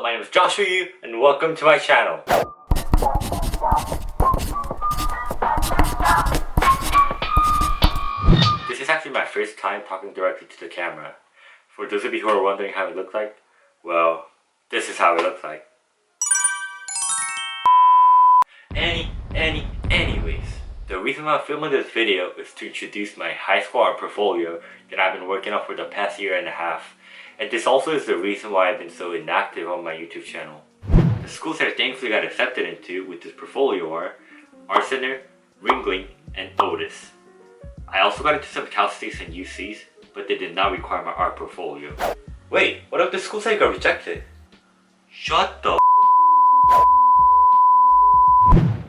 Hello, my name is Joshua Yu, and welcome to my channel. This is actually my first time talking directly to the camera. For those of you who are wondering how it looks like, well, this is how it looks like. Anyways, the reason why I'm filming this video is to introduce my high school art portfolio that I've been working on for the past year and a half. And this also is the reason why I've been so inactive on my YouTube channel. The schools that I thankfully got accepted into with this portfolio are ArtCenter, Ringling, and Otis. I also got into some Cal States and UCs, but they did not require my art portfolio. Wait, what if the schools that got rejected? Shut the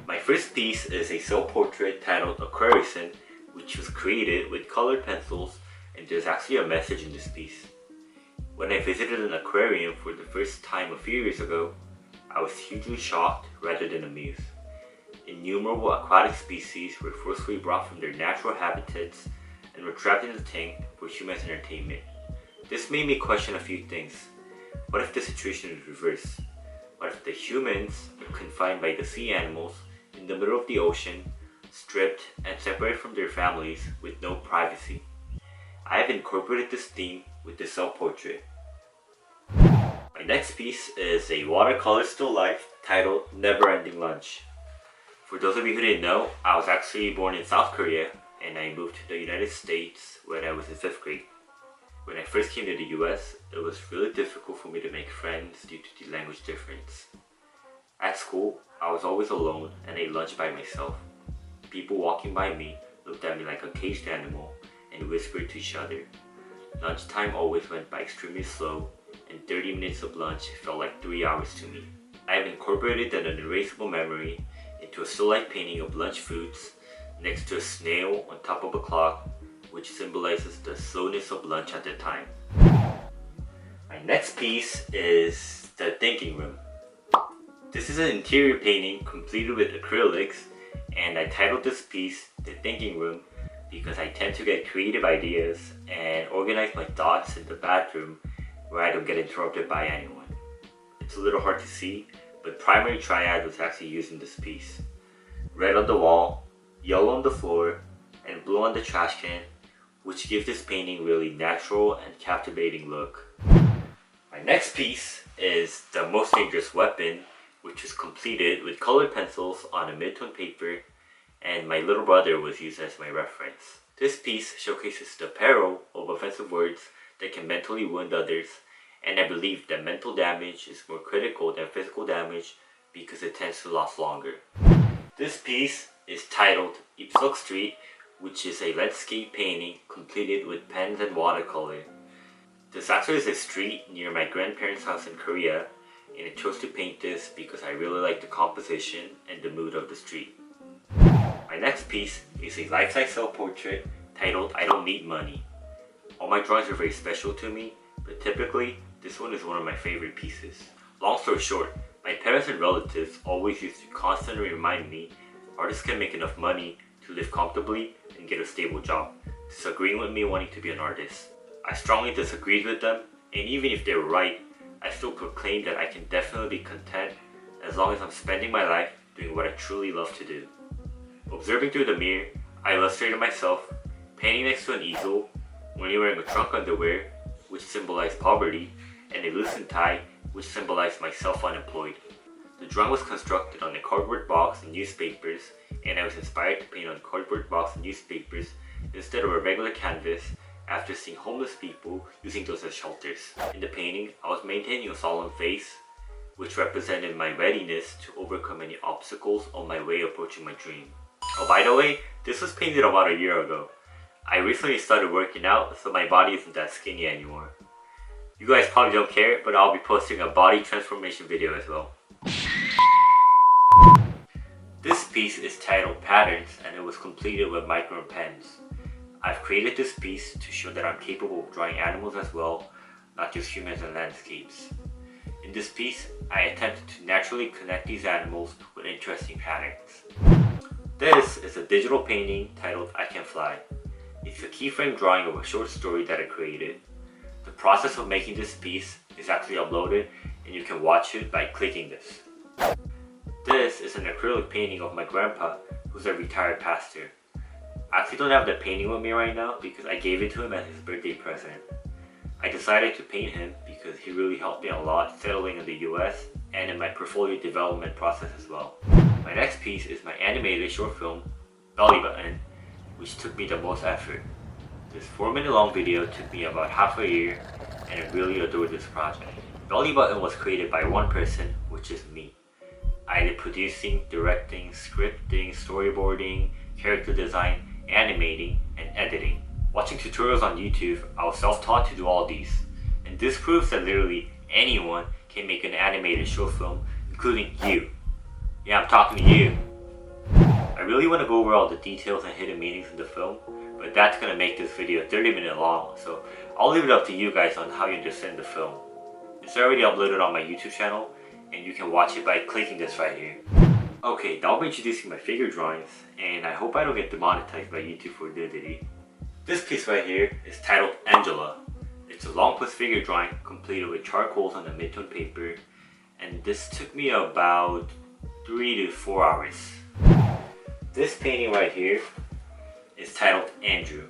My first piece is a self-portrait titled Attribution, which was created with colored pencils, and there's actually a message in this piece. When I visited an aquarium for the first time a few years ago, I was hugely shocked rather than amused. Innumerable aquatic species were forcefully brought from their natural habitats and were trapped in the tank for humans' entertainment. This made me question a few things. What if the situation is reversed? What if the humans are confined by the sea animals in the middle of the ocean, stripped and separated from their families with no privacy? I have incorporated this theme with the self-portrait. My next piece is a watercolor still life titled Never Ending Lunch. For those of you who didn't know, I was actually born in South Korea and I moved to the United States when I was in 5th grade. When I first came to the US, it was really difficult for me to make friends due to the language difference. At school, I was always alone and ate lunch by myself. People walking by me looked at me like a caged animal and whispered to each other. Lunchtime always went by extremely slow, and 30 minutes of lunch felt like 3 hours to me. I have incorporated that unerasable memory into a still life painting of lunch foods next to a snail on top of a clock, which symbolizes the slowness of lunch at the time. My next piece is the thinking room. This is an interior painting completed with acrylics, and I titled this piece The Thinking Room because I tend to get creative ideas and organize my thoughts in the bathroom where I don't get interrupted by anyone. It's a little hard to see, but primary triad was actually used in this piece. Red on the wall, yellow on the floor, and blue on the trash can, which gives this painting really natural and captivating look. My next piece is The Most Dangerous Weapon, which was completed with colored pencils on a mid-tone paper, and my little brother was used as my reference. This piece showcases the peril of offensive words that can mentally wound others, and I believe that mental damage is more critical than physical damage because it tends to last longer. This piece is titled Epoch Street, which is a landscape painting completed with pens and watercolor. This actually is a street near my grandparents' house in Korea, and I chose to paint this because I really like the composition and the mood of the street. My next piece is a life-size self-portrait titled I Don't Need Money. All my drawings are very special to me, but typically, this one is one of my favorite pieces. Long story short, my parents and relatives always used to constantly remind me artists can make enough money to live comfortably and get a stable job, disagreeing with me wanting to be an artist. I strongly disagreed with them, and even if they were right, I still proclaimed that I can definitely be content as long as I'm spending my life doing what I truly love to do. Observing through the mirror, I illustrated myself, painting next to an easel, only wearing a trunk underwear, which symbolized poverty, and a loosened tie, which symbolized myself unemployed. The drawing was constructed on a cardboard box and newspapers, and I was inspired to paint on cardboard box and newspapers instead of a regular canvas after seeing homeless people using those as shelters. In the painting, I was maintaining a solemn face, which represented my readiness to overcome any obstacles on my way approaching my dream. Oh, by the way, this was painted about a year ago. I recently started working out, so my body isn't that skinny anymore. You guys probably don't care, but I'll be posting a body transformation video as well. This piece is titled Patterns, and it was completed with micro pens. I've created this piece to show that I'm capable of drawing animals as well, not just humans and landscapes. In this piece, I attempted to naturally connect these animals with interesting patterns. This is a digital painting titled I Can Fly. It's a keyframe drawing of a short story that I created. The process of making this piece is actually uploaded and you can watch it by clicking this. This is an acrylic painting of my grandpa, who's a retired pastor. I actually don't have the painting with me right now because I gave it to him as his birthday present. I decided to paint him because he really helped me a lot settling in the US and in my portfolio development process as well. My next piece is my animated short film, Belly Button, which took me the most effort. This 4-minute long video took me about half a year, and I really adored this project. Belly Button was created by one person, which is me. I did producing, directing, scripting, storyboarding, character design, animating, and editing. Watching tutorials on YouTube, I was self-taught to do all these. And this proves that literally anyone can make an animated short film, including you. Yeah, I'm talking to you. I really want to go over all the details and hidden meanings in the film, but that's going to make this video 30-minute long, so I'll leave it up to you guys on how you understand the film. It's already uploaded on my YouTube channel, and you can watch it by clicking this right here. Okay, now I'm introducing my figure drawings, and I hope I don't get demonetized by YouTube for nudity. This piece right here is titled Angela. It's a long plus figure drawing completed with charcoals on a mid-tone paper, and this took me about 3 to 4 hours. This painting right here is titled Andrew.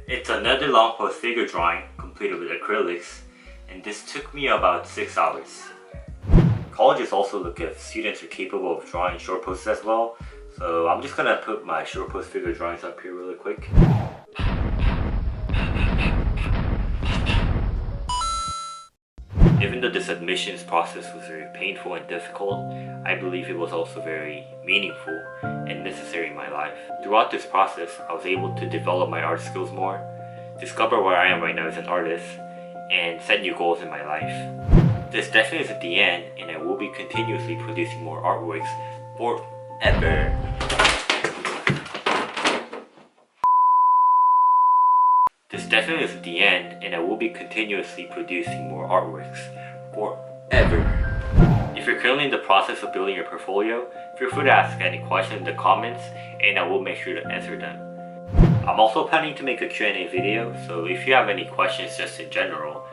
It's another long post figure drawing completed with acrylics, and this took me about 6 hours. Colleges also look if students are capable of drawing short posts as well, so I'm just gonna put my short post figure drawings up here really quick. Even though this admissions process was very painful and difficult, I believe it was also very meaningful and necessary in my life. Throughout this process, I was able to develop my art skills more, discover where I am right now as an artist, and set new goals in my life. This definitely isn't the end, and I will be continuously producing more artworks forever. This definitely isn't the end, and I will be continuously producing more artworks forever. If you're currently in the process of building your portfolio, feel free to ask any questions in the comments, and I will make sure to answer them. I'm also planning to make a Q&A video, so if you have any questions just in general,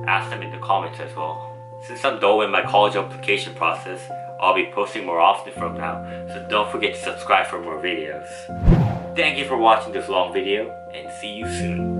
ask them in the comments as well. Since I'm done with my college application process, I'll be posting more often from now, so don't forget to subscribe for more videos. Thank you for watching this long video, and see you soon.